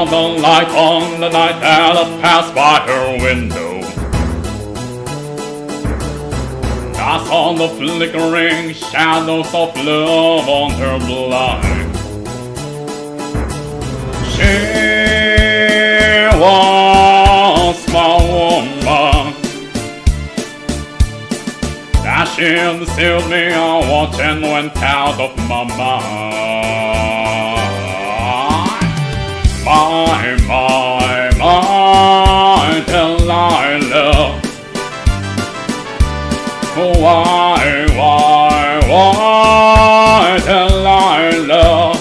saw the light on the night that I passed by her window. I saw the flickering shadows of love on her blind. She was my woman. As she deceived me, I watched and went out of my mind. My Delilah. Why, Delilah?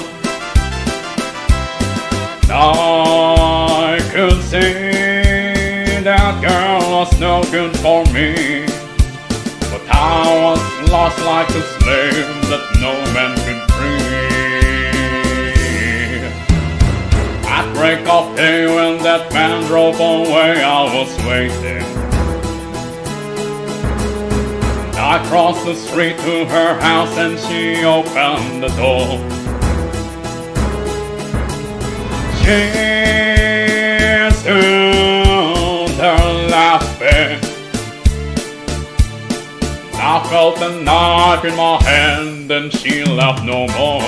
I could see that girl was no good for me, but I was lost like a slave that no man could free. At break of day when that man drove away, I was waiting. I crossed the street to her house and she opened the door. She stood there laughing. I felt a knife in my hand and she left no more.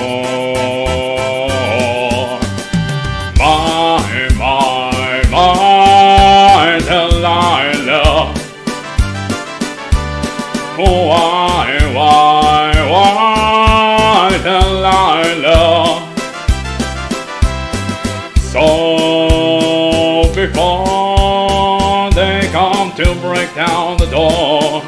My Delilah. Why, Delilah? So before they come to break down the door,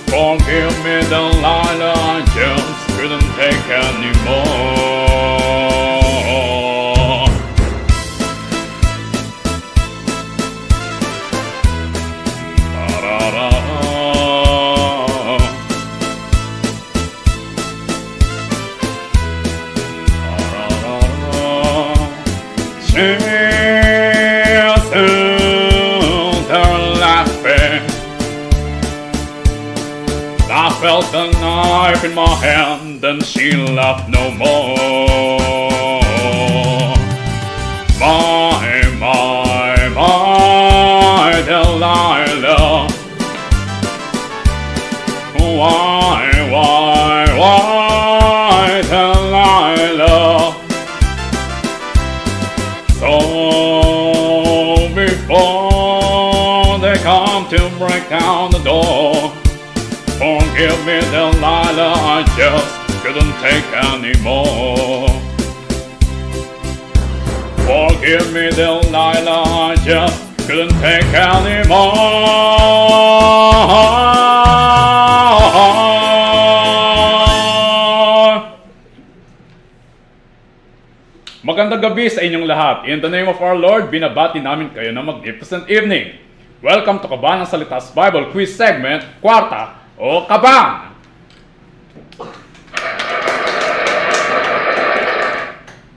forgive me, Delilah, I just couldn't take anymore. She stood there laughing. I felt a knife in my hand and she left no more. My Delilah. Why, Delilah? So before they come to break down the door, forgive me, Delilah, I just couldn't take anymore. Forgive me, Delilah, I just couldn't take anymore. Magandang gabi sa inyong lahat. In the name of our Lord, binabati namin kayo ng magnificent evening. Welcome to Kabanang Salitas Bible Quiz Segment, Kwarta o Kabang!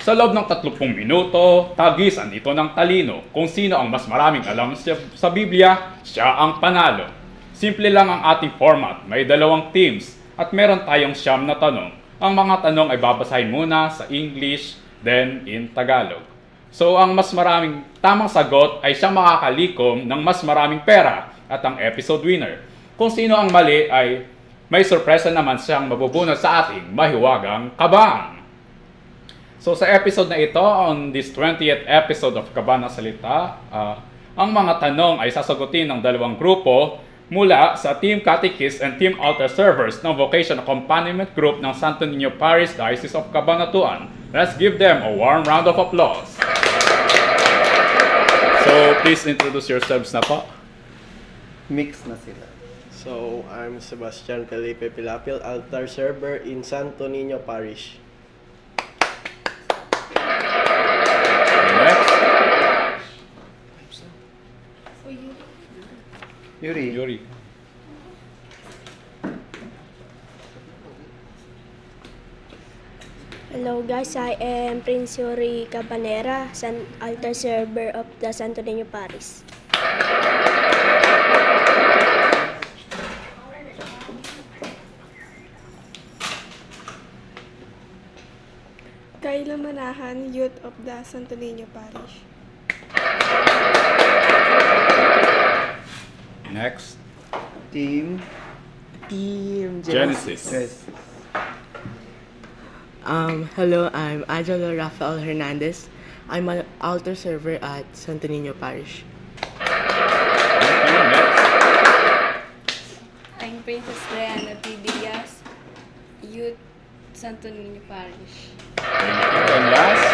Sa loob ng 30 minuto, tagisan ito ng talino. Kung sino ang mas maraming alam sa Biblia, siya ang panalo. Simple lang ang ating format. May 2 teams at meron tayong 9 na tanong. Ang mga tanong ay babasahin muna sa English, then in Tagalog. So ang mas maraming tamang sagot ay siyang makakalikom ng mas maraming pera at ang episode winner. Kung sino ang mali ay may sorpresa naman siyang mabubunot sa ating mahiwagang kabang. So sa episode na ito, on this 20th episode of Kabanang Salita, ang mga tanong ay sasagutin ng 2 grupo mula sa Team Catechist and Team Altar Servers ng Vocation Accompaniment Group ng Santo Niño Parish, Diocese of Cabanatuan. Let's give them a warm round of applause. So, please introduce yourselves na po. Mix na sila. So, I'm Sebastian Felipe Pilapil, Altar Server in Santo Niño Parish. Next. Yuri. Hello guys, I am Prince Yuri Cabanera, Altar Server of the Santo Niño Parish. Kayla Manahan, Youth of the Santo Niño Parish. Next, Team Genesis. Yes. Hello, I'm Angelo Rafael Hernandez. I'm an altar server at Santo Niño Parish. Thank you. Next, I'm Princess Diana P. Diaz, Youth Santo Niño Parish. thank you. And last,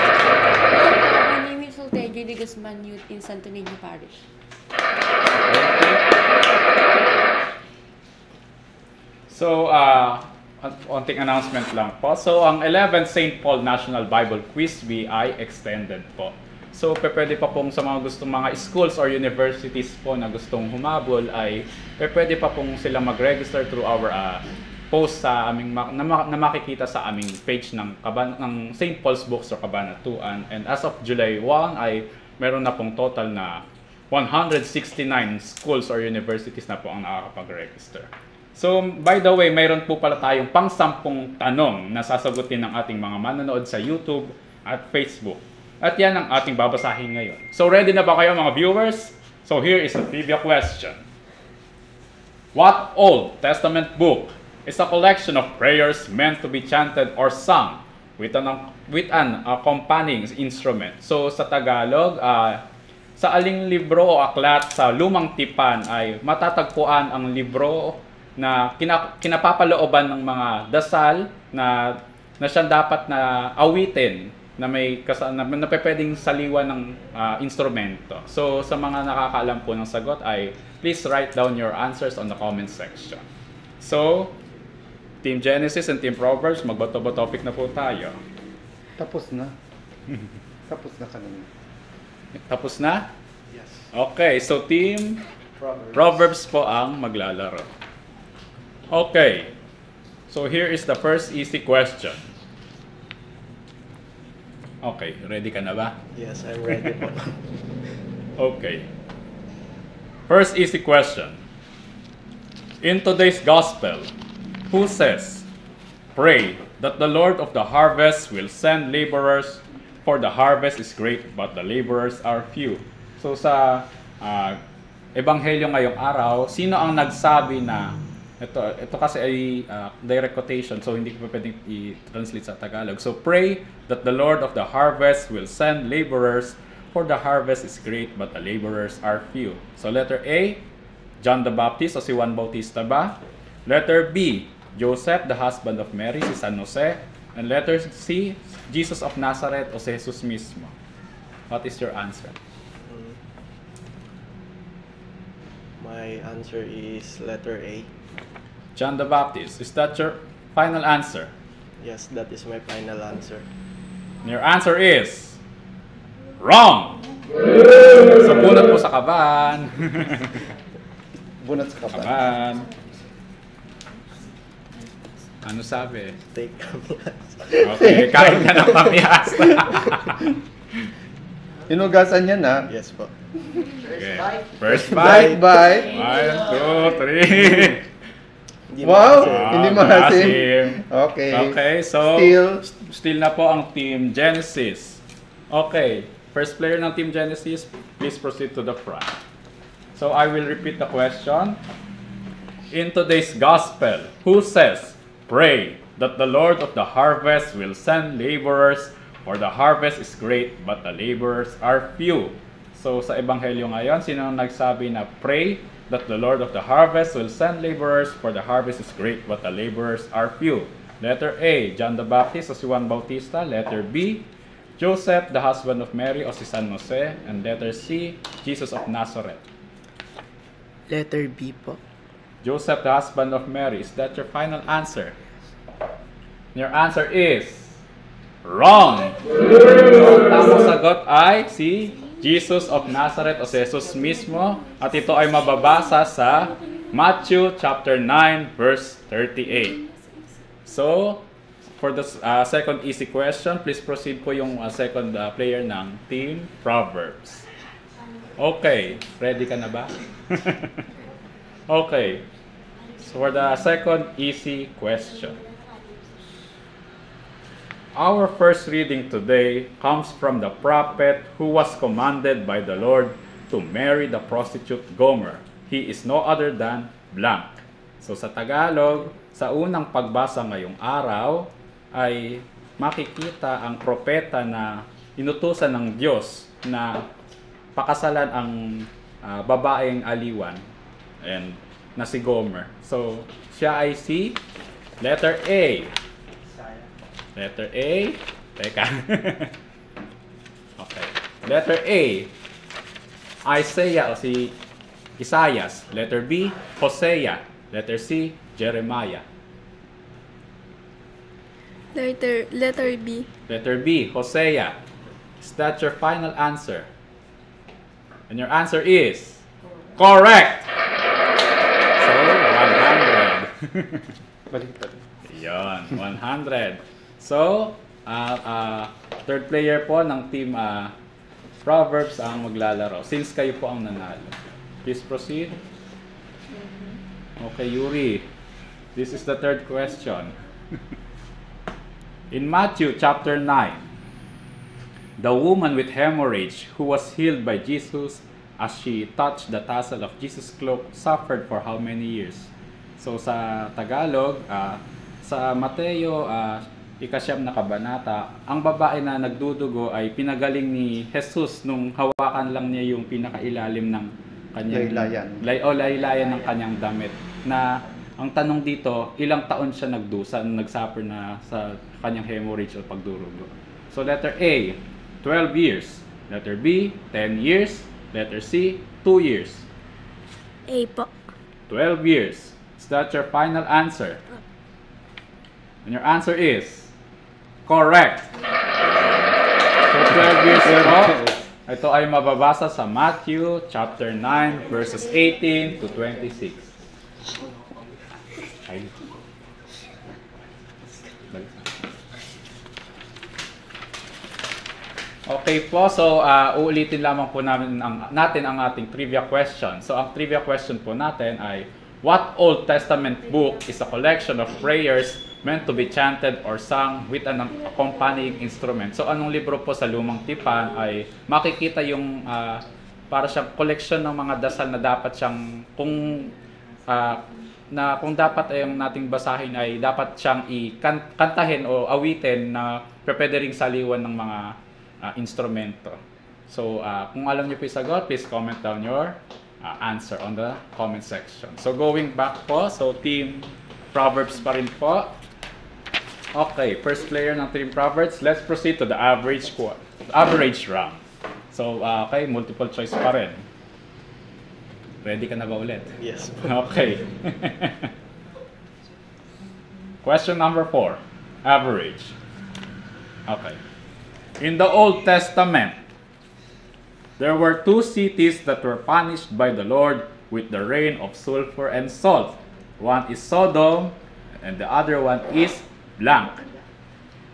My name is Soltejo de Guzman, Youth in Santo Niño Parish. thank you. So, onting announcement lang po. So, ang 11th St. Paul National Bible Quiz Bee ay extended po. So, pwede pa pong sa mga gustong mga schools or universities po na gustong humabol ay pwede pa pong sila mag-register through our post sa aming na makikita sa aming page ng St. Paul's Bookstore Cabanatuan. And as of July 1 ay meron na pong total na 169 schools or universities na po ang nakakapag-register. So, by the way, mayroon po pala tayong pang-10 tanong na sasagutin ng ating mga manonood sa YouTube at Facebook. At yan ang ating babasahin ngayon. So, ready na ba kayo mga viewers? So, here is a trivia question. What Old Testament book is a collection of prayers meant to be chanted or sung with an accompanying instrument? So, sa Tagalog, sa aling libro o aklat sa Lumang Tipan ay matatagpuan ang libro na kinapapalooban ng mga dasal na siya dapat na awitin na may na pwedeng saliwan ng instrumento. So sa mga nakakaalam po ng sagot ay please write down your answers on the comment section. So Team Genesis and Team Proverbs, magbato-ba topic na po tayo. Tapos na. Tapos na kanina. Tapos na? Yes. Okay, so Team Proverbs po ang maglalaro. Okay, so here is the first easy question. Okay, ready ka na ba? Yes, I'm ready po. Okay. First easy question. In today's gospel, who says, "Pray that the Lord of the harvest will send laborers, for the harvest is great, but the laborers are few"? So sa ebanghelyo ngayong araw, sino ang nagsabi na ito kasi ay direct quotation, so hindi ko pa pwedeng i-translate sa Tagalog. So, pray that the Lord of the harvest will send laborers, for the harvest is great, but the laborers are few. So, letter A, John the Baptist o si Juan Bautista ba? Letter B, Joseph, the husband of Mary, si San Jose. And letter C, Jesus of Nazareth o si Jesus mismo. What is your answer? My answer is letter A. John the Baptist, is that your final answer? Yes, that is my final answer. And your answer is wrong! So, bunot po sa kaban. Bunot sa kaban. Kaban. Ano sabi? Take kami. Okay, kain ka ng pamiyas. Inugasan yan ha. Yes po. Okay. First bite. Bye. 1, 2, 3. Wow! maasim. Hindi maasim. Okay. Okay, so still na po ang Team Genesis. Okay, first player ng Team Genesis, please proceed to the front. So I will repeat the question. In today's gospel, who says, "Pray that the Lord of the harvest will send laborers, for the harvest is great, but the laborers are few"? So sa ebanghelyo ngayon, sino ang nagsabi na pray that the Lord of the harvest will send laborers, for the harvest is great, but the laborers are few? Letter A, John the Baptist o si Juan Bautista. Letter B, Joseph, the husband of Mary o si San Jose. And letter C, Jesus of Nazareth. Letter B po. Joseph, the husband of Mary. Is that your final answer? Your answer is wrong! So, ang tamang sagot ay si Jesus of Nazareth o si Jesus mismo. At ito ay mababasa sa Matthew chapter 9 verse 38. So, for the second easy question, please proceed po yung second player ng Team Proverbs. Okay, ready ka na ba? Okay. So for the second easy question. Our first reading today comes from the prophet who was commanded by the Lord to marry the prostitute Gomer He is no other than blank. So sa Tagalog, sa unang pagbasa ngayong araw ay makikita ang propeta na inutusan ng Diyos na pakasalan ang babaeng aliwan and na si Gomer. So siya ay si letter A. Letter A. Teka. Okay. Letter A. Isaiah o si Isaias. Letter B. Hosea. Letter C. Jeremiah. Letter B. Letter B. Hosea. Is that your final answer? And your answer is correct! So, 100. Baliktad. Yan, 100. So, third player po ng team Proverbs ang maglalaro. Since kayo po ang nanalo. Please proceed. Okay, Yuri. This is the third question. In Matthew chapter 9, the woman with hemorrhage who was healed by Jesus as she touched the tassel of Jesus' cloak suffered for how many years? So sa Tagalog, sa Mateo, ika-9 na kabanata, ang babae na nagdudugo ay pinagaling ni Jesus nung hawakan lang niya yung pinakailalim ng kanyang laylayan ng kanyang damit. Na ang tanong dito, ilang taon siya nagdusa, nagsuffer na sa kanyang hemorrhage o pagdurugo. So letter A, 12 years. Letter B, 10 years. Letter C, 2 years. A po. 12 years. Is that your final answer? And your answer is correct. So 12 years po. Ito ay mababasa sa Matthew chapter 9 verses 18 to 26. Okay po, so uulitin lamang po natin ang ating trivia question. So ang trivia question po natin ay, what Old Testament book is a collection of prayers meant to be chanted or sung with an accompanying instrument? So anong libro po sa Lumang Tipan ay makikita yung para siyang collection ng mga dasal na dapat siyang kung dapat ay ang nating basahin ay dapat siyang ikantahin o awitin na pwede ring saliwan ng mga instrumento. So kung alam niyo po yung sagot, please comment down your answer on the comment section. So going back po, so team Proverbs pa rin po. Okay, first player ng team Proverbs. Let's proceed to the average round. So okay, multiple choice pa rin. Ready ka na ba ulit? Yes. Okay. Question number 4. Average. Okay. In the Old Testament, there were 2 cities that were punished by the Lord with the rain of sulfur and salt. One is Sodom, and the other one is blank.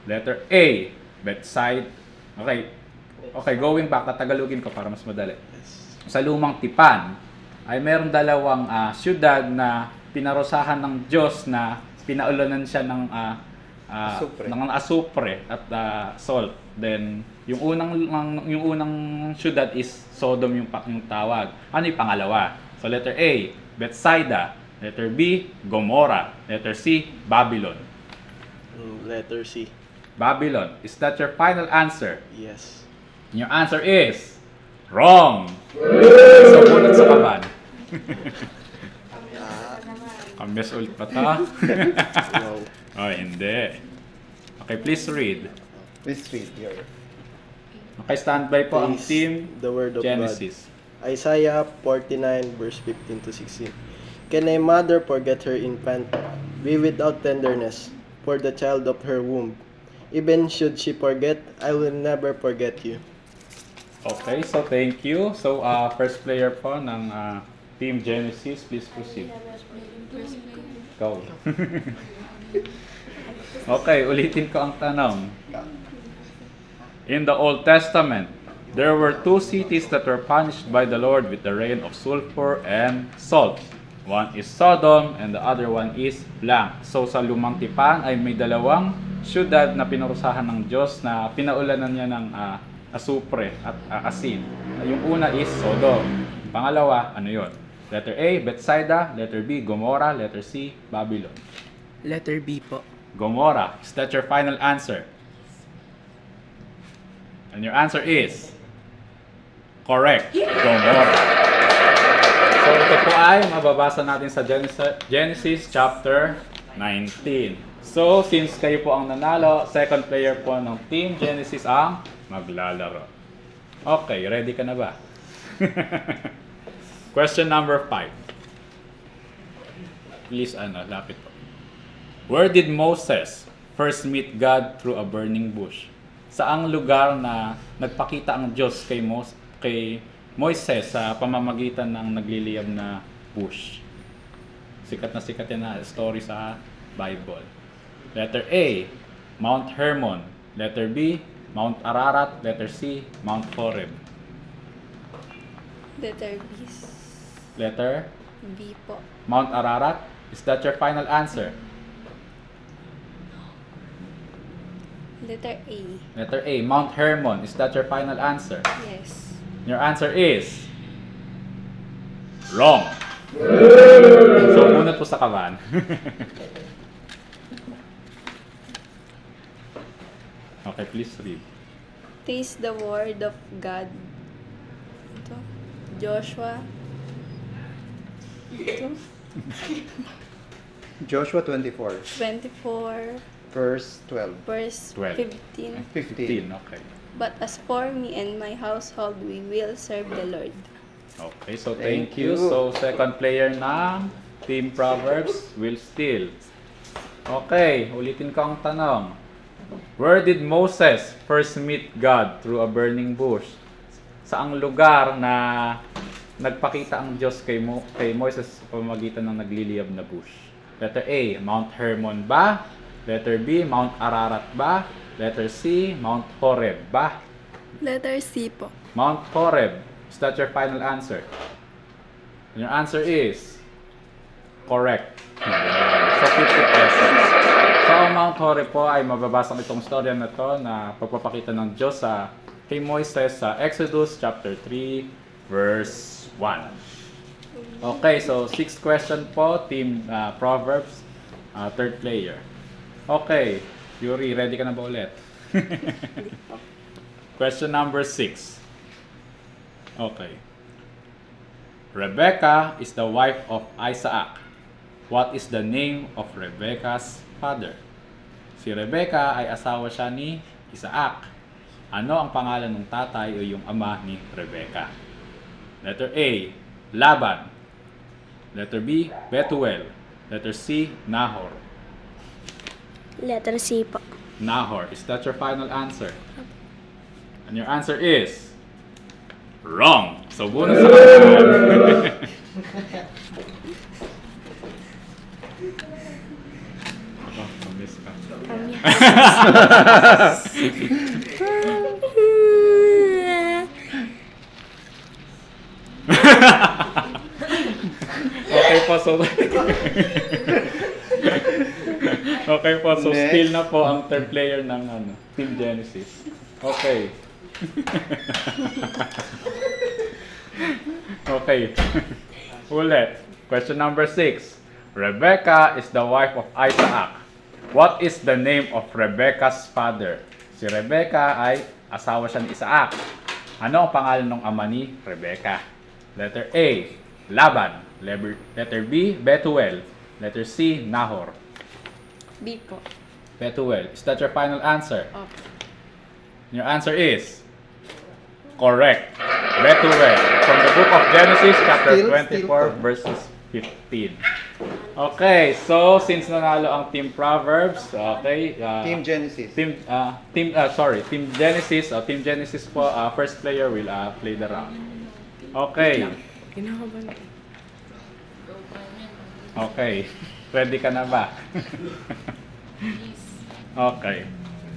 Letter A, Bethsaida. Okay, going back, tatagalogin ko para mas madali. Sa Lumang Tipan, ay merong dalawang syudad na pinarusahan ng Diyos na pinaulanan siya ng asupre at salt. Then yung unang syudad is Sodom yung tawag. Ano yung pangalawa? So letter A, Bethsaida. Letter B, Gomorrah. Letter C, Babylon. Letter C. Babylon. Is that your final answer? Yes. Your answer is wrong. So, punot sa kaban. Kambes ulit pa ta? No. Oh, hindi. Okay, please read. Please read here. Okay, standby po ang Please, team the word of Genesis. God. Isaiah 49 verse 15 to 16. Can a mother forget her infant, be without tenderness for the child of her womb? Even should she forget, I will never forget you. Okay, so thank you. So, first player po ng Team Genesis, please proceed. Go. Okay, ulitin ko ang tanong. In the Old Testament, there were 2 cities that were punished by the Lord with the rain of sulfur and salt. One is Sodom and the other one is blank. So sa Lumang Tipan ay may dalawang syudad na pinurusahan ng Diyos na pinaulanan niya ng asupre at asin. Yung una is Sodom. Pangalawa, ano yun? Letter A, Bethsaida. Letter B, Gomorrah. Letter C, Babylon. Letter B po. Gomorrah. Is that your final answer? And your answer is correct. Gomorrah. So ito po ay mababasa natin sa Genesis chapter 19. So since kayo po ang nanalo, second player po ng Team Genesis ang maglalaro. Okay, ready ka na ba? Question number 5. Please, lapit po. Where did Moses first meet God through a burning bush? Saang lugar na nagpakita ang Diyos kay Moises sa pamamagitan ng nagliliyab na bush? Sikat yan na story sa Bible. Letter A, Mount Hermon. Letter B, Mount Ararat. Letter C, Mount Horeb. Letter B. Letter B po. Mount Ararat. Is that your final answer? Letter A. Letter A, Mount Hermon. Is that your final answer? Yes. Your answer is wrong. So, unat po sa kaban. Okay, please read. Taste the word of God. Ito. Joshua. Ito. Joshua 24, 24 verse 12. verse 12. 15. 15, okay. But as for me and my household, we will serve the Lord. Okay, so thank Thank you. you. So, second player ng Team Proverbs will steal. Okay, ulitin ko ang tanong. Where did Moses first meet God through a burning bush? Saang lugar na nagpakita ang Diyos kay Moses sa pamamagitan ng nagliliyab na bush? Letter A, Mount Hermon ba? Letter B, Mount Ararat ba? Letter C, Mount Horeb ba? Letter C po. Mount Horeb. Is that your final answer? And your answer is correct. So 50 pesos. So ang Mount Horeb po ay mababasa itong storya na to na pagpapakita ng Diyos kay Moises sa Exodus chapter 3 verse 1. Okay, so 6th question po, Team Proverbs, third player. Okay, Yuri, ready ka na ba ulit? Question number 6. Okay. Rebecca is the wife of Isaac. What is the name of Rebecca's father? Si Rebecca ay asawa siya ni Isaac. Ano ang pangalan ng tatay o yung ama ni Rebecca? Letter A, Laban. Letter B, Bethuel. Letter C, Nahor. Letter C po. Nahor. Is that your final answer? And your answer is wrong. So, bonus sa kanan. Oh, miss ka. Okay po, so okay po, so Next. still na po ang third player ng Team Genesis. Okay. Okay. Ulit. Question number 6. Rebecca is the wife of Isaac. What is the name of Rebecca's father? Si Rebecca ay asawa siya ni Isaac. Ano ang pangalan ng ama ni Rebecca? Letter A, Laban. Letter B, Bethuel. Letter C, Nahor. B po. Bethuel. Is that your final answer? Opo. Your answer is correct. Bethuel. From the book of Genesis, chapter Still 24, verses 15. Okay, so since nanalo ang Team Proverbs, okay, Team Genesis. Team Genesis, Team Genesis po, first player will play the round. Okay. Kinakabahan. Okay. Ready ka na ba? Okay.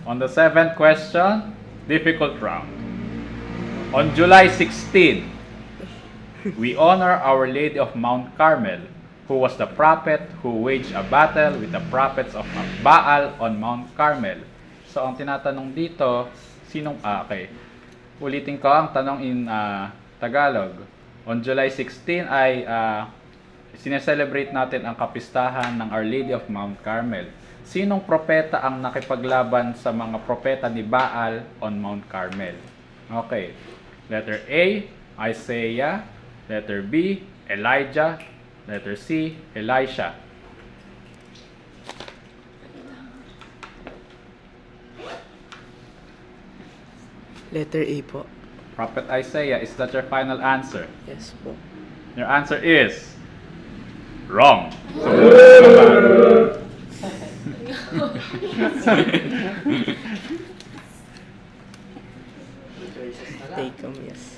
On the 7th question, difficult round. On July 16, we honor Our Lady of Mount Carmel, who was the prophet who waged a battle with the prophets of Baal on Mount Carmel. So, ang tinatanong dito, okay. Ulitin ko ang tanong in Tagalog. On July 16 ay sineselebrate natin ang kapistahan ng Our Lady of Mount Carmel. Sinong propeta ang nakipaglaban sa mga propeta ni Baal on Mount Carmel? Okay. Letter A, Isaiah. Letter B, Elijah. Letter C, Elisha. Letter A po. Prophet Isaiah, is that your final answer? Yes po. Your answer is wrong. So, Take them, yes.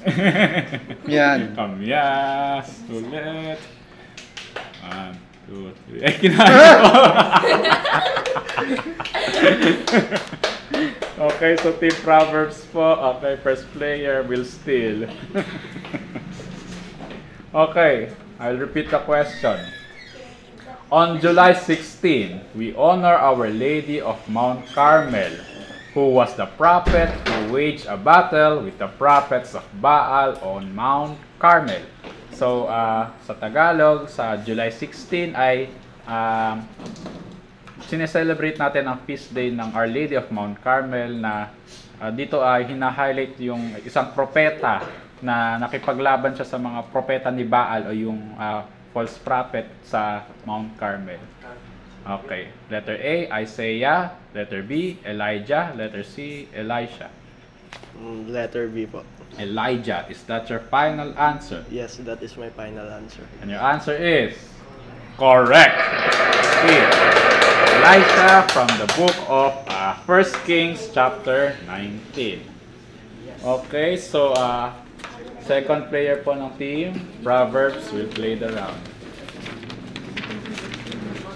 Yan. Kamyas. Ulit. 1, 2, 3. Ay, kinahin ko. Okay, so Team Proverbs po. Okay, first player will steal. Okay, I'll repeat the question. On July 16, we honor Our Lady of Mount Carmel, who was the prophet who waged a battle with the prophets of Baal on Mount Carmel. So, sa Tagalog, sa July 16 ay sineselebrate natin ang feast day ng Our Lady of Mount Carmel na dito ay hina-highlight yung isang propeta na nakipaglaban siya sa mga propeta ni Baal o yung false prophet sa Mount Carmel. Okay. Letter A, Isaiah. Letter B, Elijah. Letter C, Elisha. Letter B po. Elijah, is that your final answer? Yes, that is my final answer. And your answer is correct. Here. Elisha from the book of 1 Kings chapter 19. Okay, so second player po ng team, Proverbs, will play the round.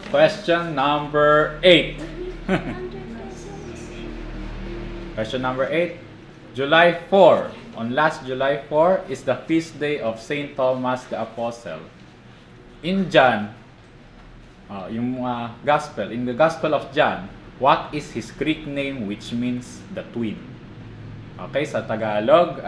Question number 8. Question number 8. July 4. On last July 4 is the feast day of Saint Thomas the Apostle. In John, in the Gospel of John, what is his Greek name which means the twin? Okay, sa Tagalog,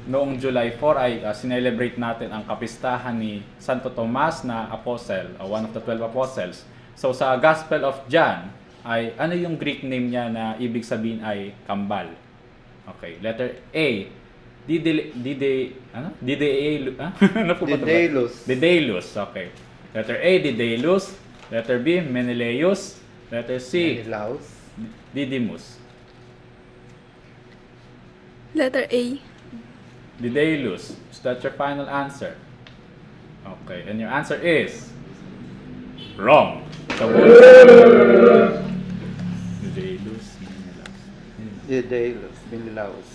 noong July 4 ay sinelebrate natin ang kapistahan ni Santo Tomas na apostle, one of the 12 apostles. So sa Gospel of John, ay ano yung Greek name niya na ibig sabihin ay kambal? Okay, letter A, Didailus. Okay. Letter A, Didailus. Letter B, Menelaus. Letter C, Menelaus. Didymus. Letter A. Didailus. Is that your final answer? Okay, and your answer is wrong. So, Didailus, Menelaus. Didailus. Menelaus.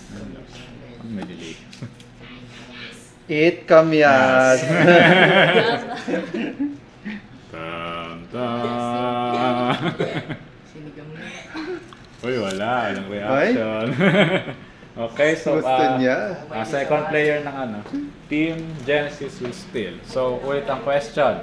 May delay. It kamyas. Sinigang na. Uy, wala. Anong reaction? Okay, so Gusto niya. second player ng Team Genesis will steal. So, ulit ang question.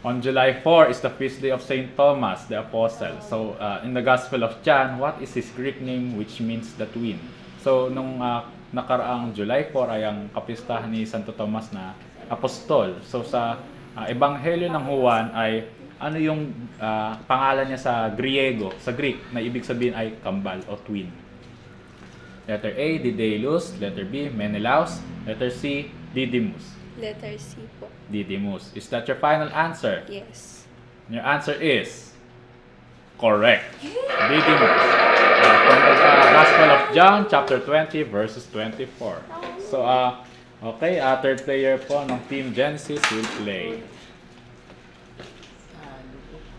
On July 4 is the feast day of Saint Thomas the Apostle. So, in the Gospel of John, what is his Greek name which means the twin? So, nung nakaraang July 4 ay ang kapistahan ni Santo Tomas na apostol. So, sa Ebanghelyo ng Juan ay ano yung pangalan niya sa Griego, sa Greek, na ibig sabihin ay kambal o twin. Letter A, Didailus. Letter B, Menelaus. Letter C, Didymus. Letter C po. Didymus. Is that your final answer? Yes. Your answer is correct. Didymus. From the Gospel of John, chapter 20, verses 24. So, okay, third player po ng Team Genesis will play.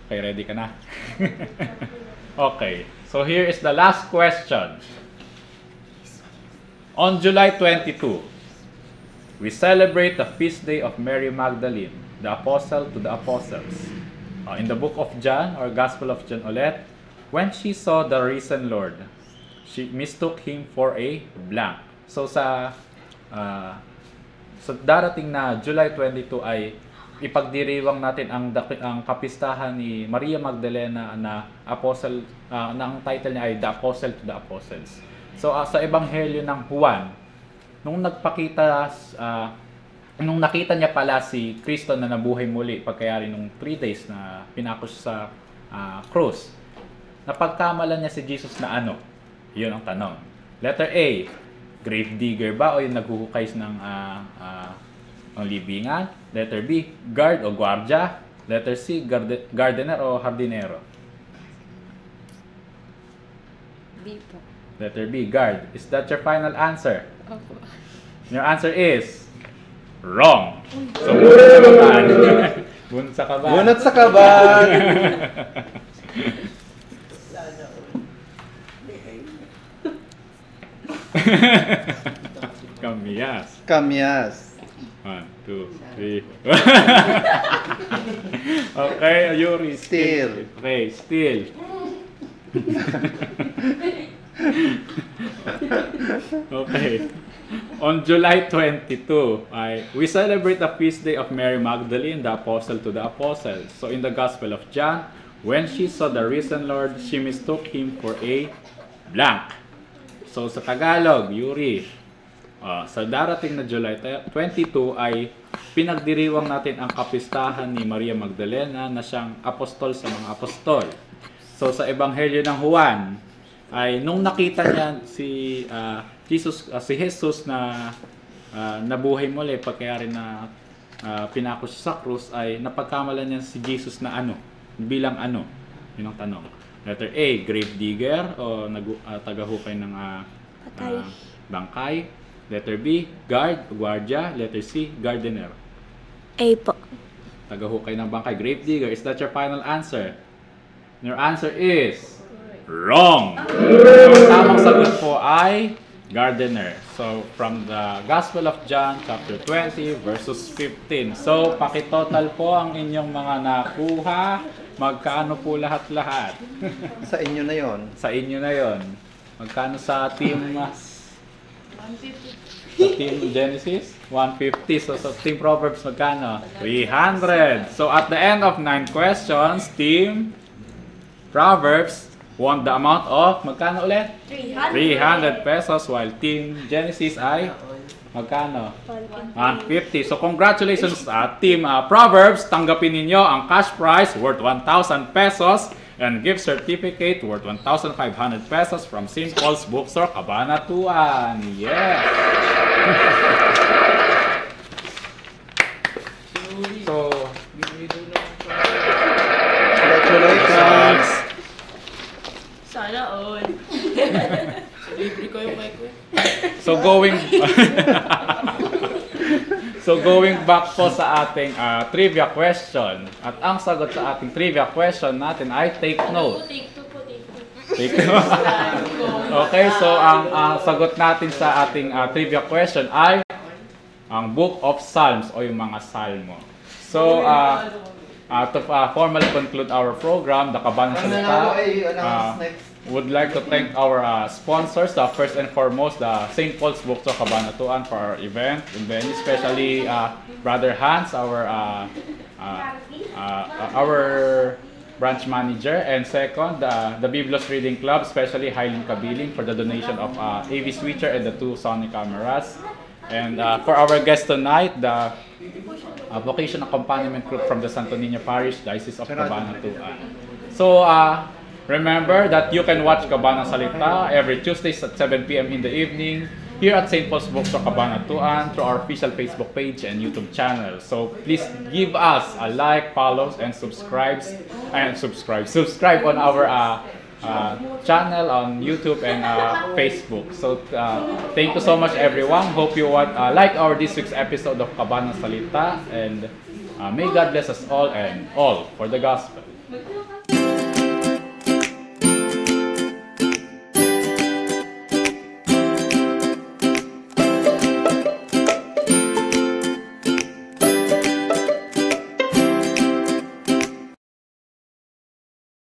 Okay, ready ka na? Okay, so here is the last question. On July 22, we celebrate the feast day of Mary Magdalene, the apostle to the apostles. In the book of John, or Gospel of John ulit, when she saw the risen Lord, she mistook him for a blank. So sa darating na July 22 ay ipagdiriwang natin ang kapistahan ni Maria Magdalena na apostle, na ang title niya ay The Apostle to the Apostles. So sa Ebanghelyo ng Juan, nung nung nakita niya pala si Kristo na nabuhay muli pagkayari nung 3 days na pinakos sa cross, napagkamalan niya si Jesus na ano? Yun ang tanong. Letter A, grave digger ba o yung naghuhukay ng libingan? Letter B, guard o guardia? Letter C, gardener o hardinero? B po. Letter B, guard. Is that your final answer? Opo. Your answer is wrong. So, bunot sa kaban. Bunot sa kaban! Kamiyas. Kamyas. 1, 2, 3. Okay, Yuri. Still. Okay, still. Okay. On July 22, we celebrate the feast day of Mary Magdalene, the apostle to the apostles. So in the Gospel of John, when she saw the risen Lord, she mistook him for a blank. So sa Tagalog, Yuri, sa darating na July 22 ay pinagdiriwang natin ang kapistahan ni Maria Magdalena na siyang apostol sa mga apostol. So sa Ebanghelyo ng Juan, ay nung nakita niya si Jesus na nabuhay muli pagkayari na pinakos sa krus, ay napagkamalan niya si Jesus na ano, bilang ano. Yun ang tanong. Letter A, grave digger o tagahukay ng bangkay. Letter B, guard o guardia. Letter C, gardener. A po. Tagahukay ng bangkay, grave digger. Is that your final answer? Your answer is wrong. Ang tamang sagot po ay gardener. So, from the Gospel of John, chapter 20, verses 15. So, pakitotal po ang inyong mga nakuha. Magkano po lahat-lahat? Sa inyo na yon. Sa inyo na yon. Magkano sa team? 150. Sa team Genesis? 150. So, sa team Proverbs, magkano? 300. So, at the end of 9 questions, team Proverbs won the amount of, magkano ulit? 300 pesos, while Team Genesis ay, magkano? 150. So, congratulations Team Proverbs. Tanggapin ninyo ang cash prize worth 1,000 pesos and gift certificate worth 1,500 pesos from St. Paul's Bookstore, Cabanatuan. Yes! So, Congratulations! Sana all. Libre ko yung mic ko. So going back po sa ating trivia question. At ang sagot sa ating trivia question natin ay take note. Take note. Okay, so ang sagot natin sa ating trivia question ay ang Book of Psalms o yung mga Salmo. So to formally conclude our program, the Kabanang Salita, would like to thank our sponsors, first and foremost, the St. Paul's Bookstore Cabanatuan for our event, and then especially Brother Hans, our branch manager, and second, the Biblos Reading Club, especially Highland Kabiling for the donation of AV switcher and the 2 Sony cameras. And for our guest tonight, the Vocation Accompaniment Group from the Santo Niño Parish, Diocese of Cabanatuan. So, remember that you can watch Kabanang Salita every Tuesdays at 7 p.m. in the evening here at St. Paul's Bookstore Cabanatuan through our official Facebook page and YouTube channel. So please give us a like, follow, and subscribe on our channel on YouTube and Facebook. So thank you so much, everyone. Hope you like our this week's episode of Kabanang Salita, and may God bless us all and all for the gospel.